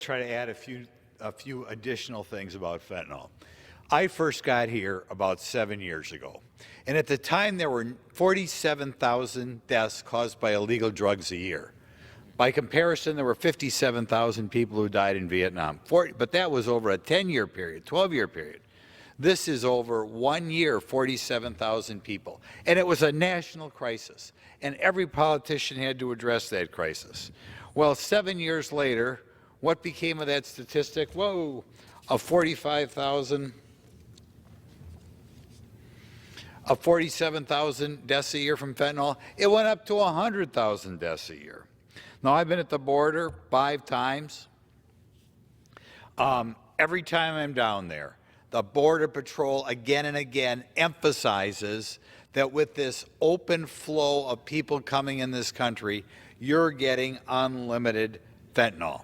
Try to add a few additional things about fentanyl. I first got here about 7 years ago, and at the time there were 47,000 deaths caused by illegal drugs a year. By comparison, there were 57,000 people who died in Vietnam, but that was over a 10-year period, 12-year period. This is over 1 year, 47,000 people, and it was a national crisis, and every politician had to address that crisis. Well, 7 years later, what became of that statistic? Whoa, of 47,000 deaths a year from fentanyl, it went up to 100,000 deaths a year. Now, I've been at the border 5 times. Every time I'm down there, the Border Patrol again and again emphasizes that with this open flow of people coming in this country, you're getting unlimited fentanyl.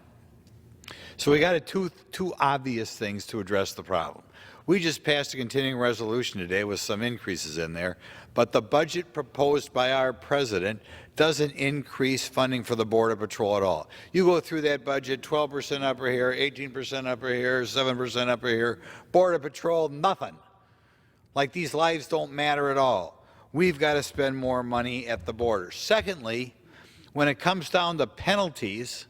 So we got two obvious things to address the problem. We just passed a continuing resolution today with some increases in there, but the budget proposed by our president doesn't increase funding for the Border Patrol at all. You go through that budget, 12% up here, 18% up here, 7% up here. Border Patrol, nothing. Like these lives don't matter at all. We've got to spend more money at the border. Secondly, when it comes down to penalties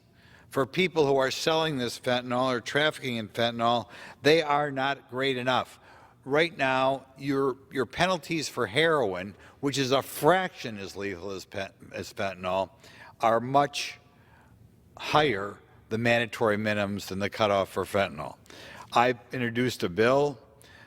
for people who are selling this fentanyl or trafficking in fentanyl, they are not great enough. Right now, your penalties for heroin, which is a fraction as lethal as fentanyl, are much higher, the mandatory minimums, than the cutoff for fentanyl. I've introduced a bill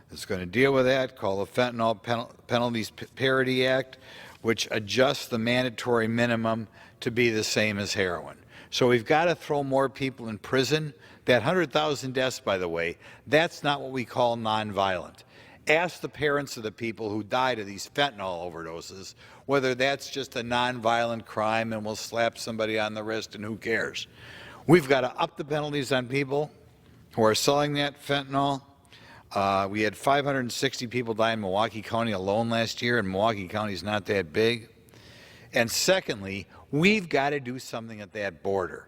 that's going to deal with that called the Fentanyl Penalties Parity Act, which adjusts the mandatory minimum to be the same as heroin. So we've got to throw more people in prison. That 100,000 deaths, by the way, that's not what we call nonviolent. Ask the parents of the people who died of these fentanyl overdoses whether that's just a nonviolent crime and we'll slap somebody on the wrist and who cares. We've got to up the penalties on people who are selling that fentanyl. We had 560 people die in Milwaukee County alone last year, and Milwaukee County is not that big. And secondly, we've got to do something at that border.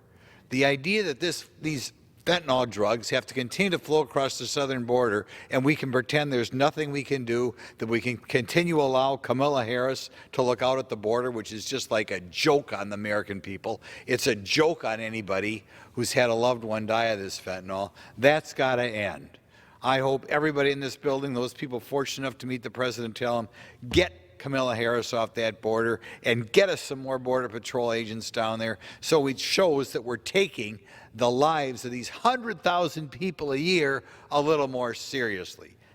The idea that these fentanyl drugs have to continue to flow across the southern border and we can pretend there's nothing we can do, that we can continue to allow Kamala Harris to look out at the border, which is just like a joke on the American people. It's a joke on anybody who's had a loved one die of this fentanyl. That's got to end. I hope everybody in this building, those people fortunate enough to meet the president, tell him, get Kamala Harris off that border and get us some more Border Patrol agents down there so it shows that we're taking the lives of these 100,000 people a year a little more seriously.